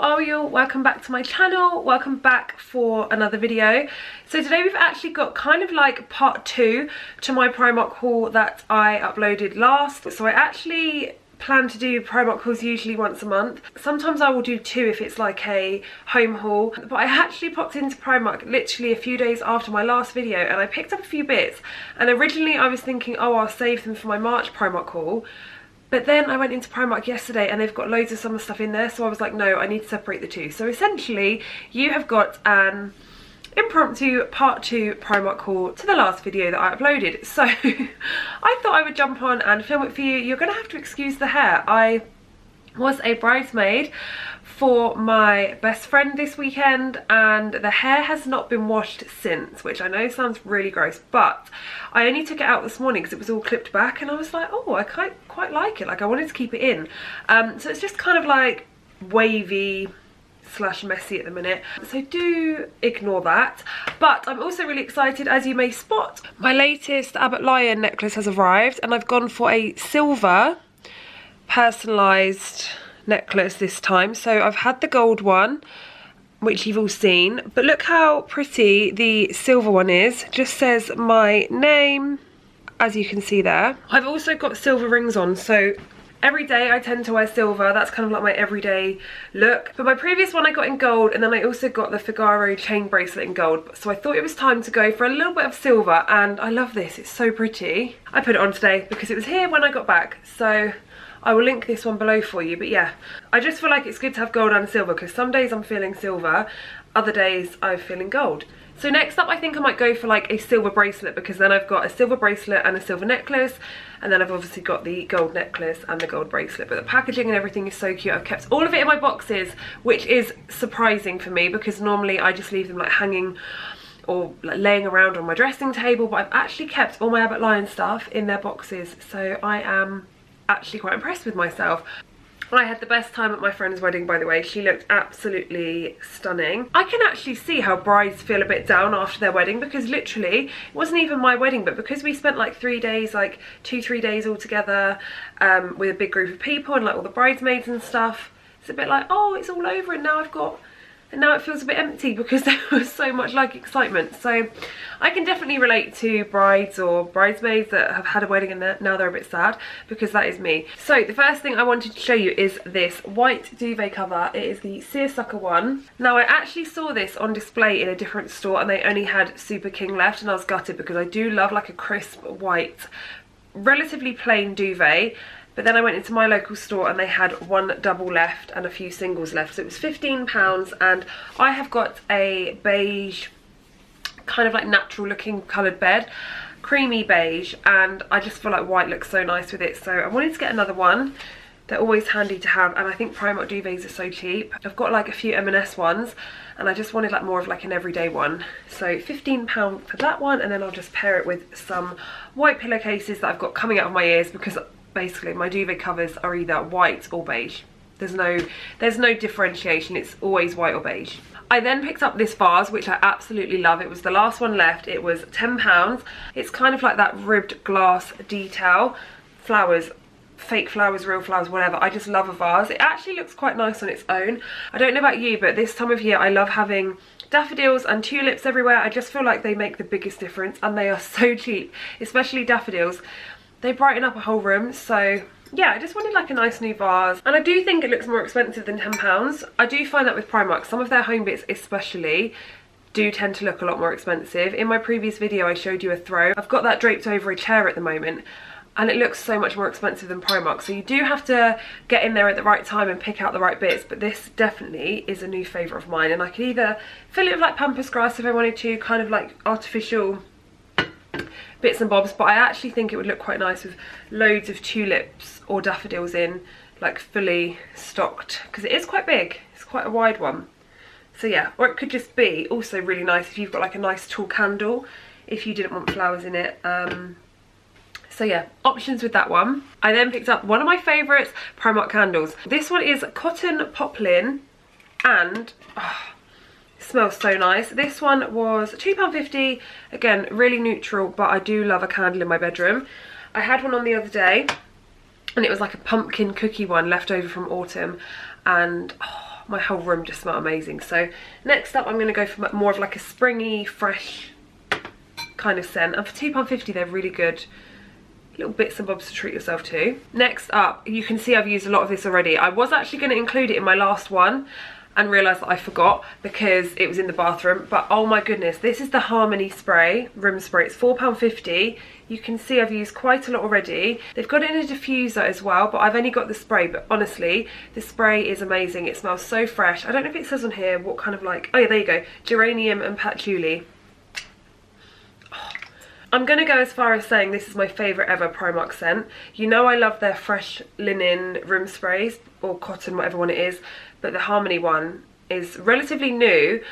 are you? Welcome back to my channel. Welcome back for another video. So today we've actually got kind of like part 2 to my Primark haul that I uploaded last. So I actually plan to do Primark hauls usually once a month. Sometimes I will do 2 if it's like a home haul, but I actually popped into Primark literally a few days after my last video and I picked up a few bits, and originally I was thinking, oh, I'll save them for my March Primark haul. But then I went into Primark yesterday and they've got loads of summer stuff in there, so I was like, no, I need to separate the two. So essentially, you have got an impromptu part 2 Primark haul to the last video that I uploaded. So I thought I would jump on and film it for you. You're going to have to excuse the hair. I was a bridesmaid for my best friend this weekend and the hair has not been washed since, which I know sounds really gross, but I only took it out this morning because it was all clipped back and I was like, oh, I quite like it. Like, I wanted to keep it in. So it's just kind of like wavy slash messy at the minute, so do ignore that. But I'm also really excited, as you may spot, my latest Abbott Lion necklace has arrived and I've gone for a silver personalised necklace this time. So I've had the gold one, which you've all seen, but look how pretty the silver one is. Just says my name, as you can see there. I've also got silver rings on, so every day I tend to wear silver. That's kind of like my everyday look. But my previous one I got in gold, and then I also got the Figaro chain bracelet in gold. So I thought it was time to go for a little bit of silver, and I love this. It's so pretty. I put it on today because it was here when I got back. So I will link this one below for you. But yeah, I just feel like it's good to have gold and silver because some days I'm feeling silver, other days I'm feeling gold. So next up, I think I might go for like a silver bracelet, because then I've got a silver bracelet and a silver necklace, and then I've obviously got the gold necklace and the gold bracelet. But the packaging and everything is so cute. I've kept all of it in my boxes, which is surprising for me because normally I just leave them like hanging or like laying around on my dressing table, but I've actually kept all my Abbott Lion stuff in their boxes, so I am actually quite impressed with myself. I had the best time at my friend's wedding, by the way. She looked absolutely stunning. I can actually see how brides feel a bit down after their wedding, because literally it wasn't even my wedding, but because we spent like 3 days, like 2-3 days all together with a big group of people and like all the bridesmaids and stuff, it's a bit like, oh, it's all over and now it feels a bit empty because there was so much like excitement. So I can definitely relate to brides or bridesmaids that have had a wedding and now they're a bit sad, because that is me. So the first thing I wanted to show you is this white duvet cover. It is the Seersucker one. Now I actually saw this on display in a different store and they only had Super King left, and I was gutted because I do love like a crisp white, relatively plain duvet. But then I went into my local store and they had one double left and a few singles left. So it was £15, and I have got a beige, kind of like natural looking coloured bed, creamy beige, and I just feel like white looks so nice with it. So I wanted to get another one. They're always handy to have, and I think Primark duvets are so cheap. I've got like a few M&S ones and I just wanted like more of like an everyday one. So £15 for that one, and then I'll just pair it with some white pillowcases that I've got coming out of my ears, because basically my duvet covers are either white or beige. There's no differentiation, it's always white or beige. I then picked up this vase, which I absolutely love. It was the last one left. It was £10. It's kind of like that ribbed glass detail, flowers, fake flowers, real flowers, whatever. I just love a vase. It actually looks quite nice on its own. I don't know about you, but this time of year I love having daffodils and tulips everywhere. I just feel like they make the biggest difference, and they are so cheap, especially daffodils. They brighten up a whole room. So yeah, I just wanted like a nice new vase, and I do think it looks more expensive than £10. I do find that with Primark, some of their home bits especially do tend to look a lot more expensive. In my previous video I showed you a throw. I've got that draped over a chair at the moment and it looks so much more expensive than Primark, so you do have to get in there at the right time and pick out the right bits. But this definitely is a new favourite of mine, and I could either fill it with like pampas grass if I wanted to, kind of like artificial bits and bobs, but I actually think it would look quite nice with loads of tulips or daffodils in, like fully stocked, because it is quite big. It's quite a wide one. So yeah, or it could just be also really nice if you've got like a nice tall candle if you didn't want flowers in it. So yeah, options with that one. I then picked up one of my favourites, Primark candles. This one is cotton poplin, and it smells so nice. This one was £2.50. Again, really neutral, but I do love a candle in my bedroom. I had one on the other day and it was like a pumpkin cookie one left over from autumn, and oh my whole room just smelled amazing. So next up I'm going to go for more of like a springy, fresh kind of scent, and for £2.50 they're really good. Little bits and bobs to treat yourself to. Next up, you can see I've used a lot of this already. I was actually going to include it in my last one and realised that I forgot because it was in the bathroom, but oh my goodness, this is the Harmony spray, room spray. It's £4.50. You can see I've used quite a lot already. They've got it in a diffuser as well, but I've only got the spray. But honestly, the spray is amazing. It smells so fresh. I don't know if it says on here what kind of like, oh yeah, there you go, geranium and patchouli. I'm going to go as far as saying this is my favourite ever Primark scent. You know I love their fresh linen room sprays, or cotton, whatever one it is, but the Harmony one is relatively new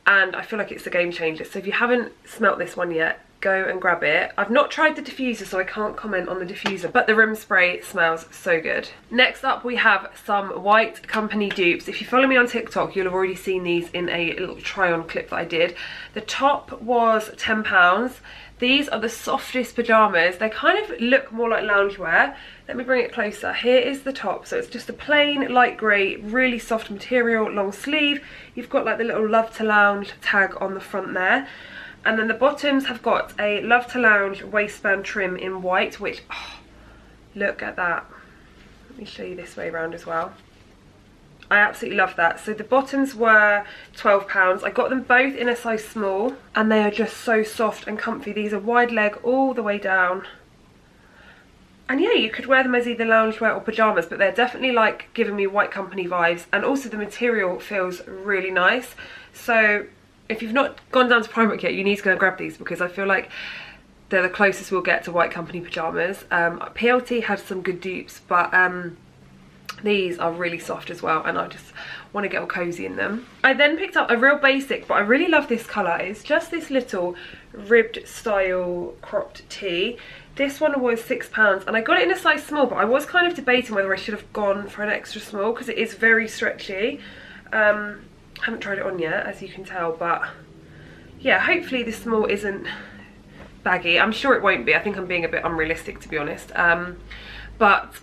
and I feel like it's a game changer. So if you haven't smelt this one yet, go and grab it. I've not tried the diffuser, so I can't comment on the diffuser, but the room spray smells so good. Next up we have some White Company dupes. If you follow me on TikTok, you'll have already seen these in a little try-on clip that I did. The top was £10. These are the softest pyjamas. They kind of look more like loungewear. Let me bring it closer. Here is the top. So it's just a plain light grey, really soft material, long sleeve. You've got like the little Love to Lounge tag on the front there. And then the bottoms have got a Love to Lounge waistband trim in white, which, oh, look at that. Let me show you this way around as well. I absolutely love that. So the bottoms were £12. I got them both in a size small and they are just so soft and comfy. These are wide leg all the way down. And yeah, you could wear them as either loungewear or pyjamas, but they're definitely like giving me White Company vibes, and also the material feels really nice. So if you've not gone down to Primark yet, you need to go and grab these because I feel like they're the closest we'll get to White Company pyjamas. PLT had some good dupes, but these are really soft as well, and I just want to get all cozy in them. I then picked up a real basic, but I really love this colour. It's just this little ribbed style cropped tee. This one was £6 and I got it in a size small, but I was kind of debating whether I should have gone for an extra small because it is very stretchy. I haven't tried it on yet, as you can tell, but yeah, hopefully this small isn't baggy. I'm sure it won't be. I think I'm being a bit unrealistic, to be honest. But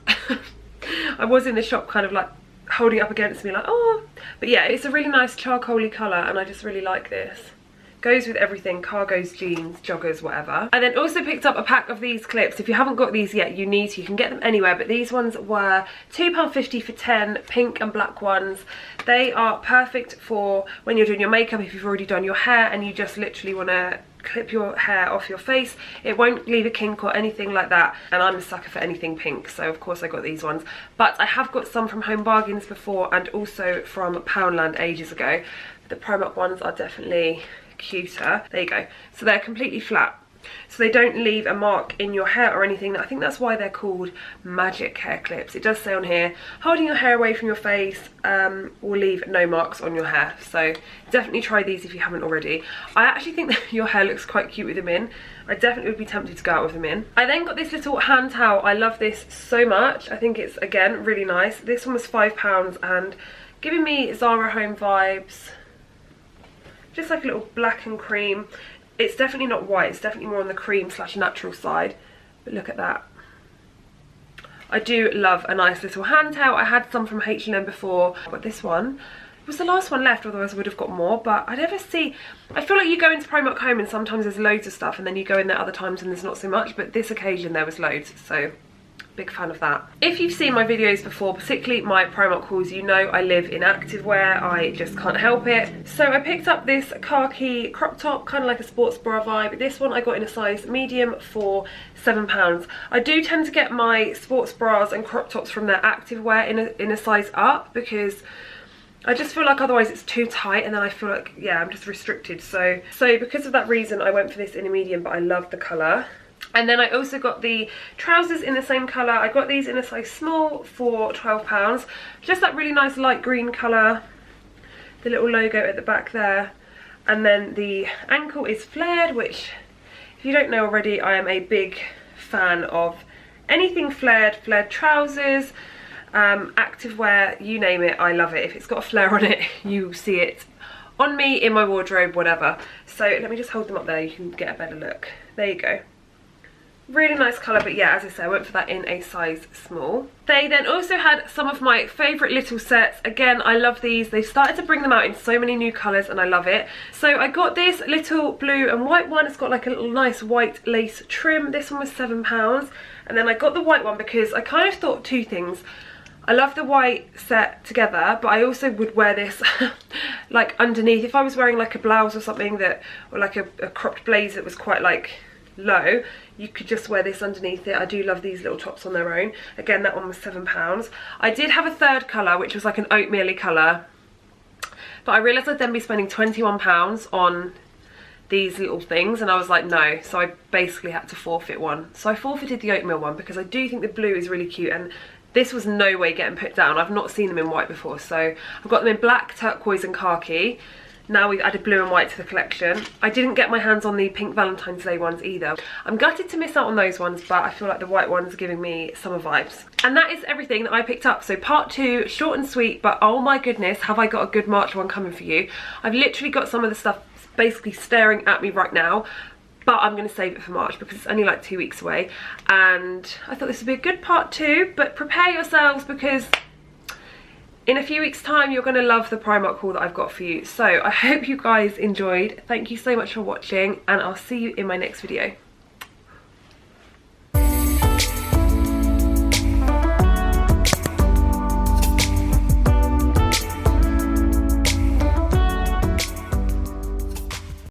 I was in the shop kind of like holding it up against me like, oh, but yeah, it's a really nice charcoaly colour and I just really like this. Goes with everything, cargos, jeans, joggers, whatever. I then also picked up a pack of these clips. If you haven't got these yet, you need to. You can get them anywhere, but these ones were £2.50 for 10 pink and black ones. They are perfect for when you're doing your makeup, if you've already done your hair and you just literally want to clip your hair off your face. It won't leave a kink or anything like that, and I'm a sucker for anything pink, so of course I got these ones. But I have got some from Home Bargains before and also from Poundland ages ago. The Primark ones are definitely cuter. There you go. So they're completely flat, so they don't leave a mark in your hair or anything. I think that's why they're called magic hair clips. It does say on here, holding your hair away from your face will leave no marks on your hair. So definitely try these if you haven't already. I actually think that your hair looks quite cute with them in. I definitely would be tempted to go out with them in. I then got this little hand towel. I love this so much. I think it's, again, really nice. This one was £5 and giving me Zara Home vibes. Just like a little black and cream. It's definitely not white, it's definitely more on the cream / natural side. But look at that. I do love a nice little hand towel. I had some from H&M before, but this one was the last one left, otherwise I would have got more. But I never see, I feel like you go into Primark Home and sometimes there's loads of stuff and then you go in there other times and there's not so much, but this occasion there was loads, so big fan of that. If you've seen my videos before, particularly my Primark hauls, you know I live in activewear. I just can't help it. So I picked up this khaki crop top, kind of like a sports bra vibe. This one I got in a size medium for £7. I do tend to get my sports bras and crop tops from their activewear in a size up because I just feel like otherwise it's too tight and then I feel like, yeah, I'm just restricted. So because of that reason I went for this in a medium, but I love the colour. And then I also got the trousers in the same colour. I got these in a size small for £12. Just that really nice light green colour. The little logo at the back there. And then the ankle is flared, which, if you don't know already, I am a big fan of anything flared. Flared trousers, activewear, you name it, I love it. If it's got a flare on it, you see it on me, in my wardrobe, whatever. So let me just hold them up there, you can get a better look. There you go. Really nice colour, but yeah, as I say, I went for that in a size small. They then also had some of my favourite little sets. Again, I love these. They've started to bring them out in so many new colours and I love it. So I got this little blue and white one. It's got like a little nice white lace trim. This one was £7. And then I got the white one because I kind of thought two things. I love the white set together, but I also would wear this like underneath. If I was wearing like a blouse or something that, or like a cropped blazer that was quite like low, you could just wear this underneath it. I do love these little tops on their own. Again, that one was £7. I did have a third colour, which was like an oatmeal-y colour, but I realised I'd then be spending £21 on these little things, and I was like, no. So I basically had to forfeit one. So I forfeited the oatmeal one because I do think the blue is really cute, and this was no way getting put down. I've not seen them in white before, so I've got them in black, turquoise and khaki. Now we've added blue and white to the collection. I didn't get my hands on the pink Valentine's Day ones either. I'm gutted to miss out on those ones, but I feel like the white ones are giving me summer vibes. And that is everything that I picked up. So part 2, short and sweet, but oh my goodness, have I got a good March one coming for you. I've literally got some of the stuff basically staring at me right now, but I'm going to save it for March because it's only like 2 weeks away. And I thought this would be a good part 2, but prepare yourselves because in a few weeks time you're going to love the Primark haul that I've got for you. So I hope you guys enjoyed. Thank you so much for watching, and I'll see you in my next video.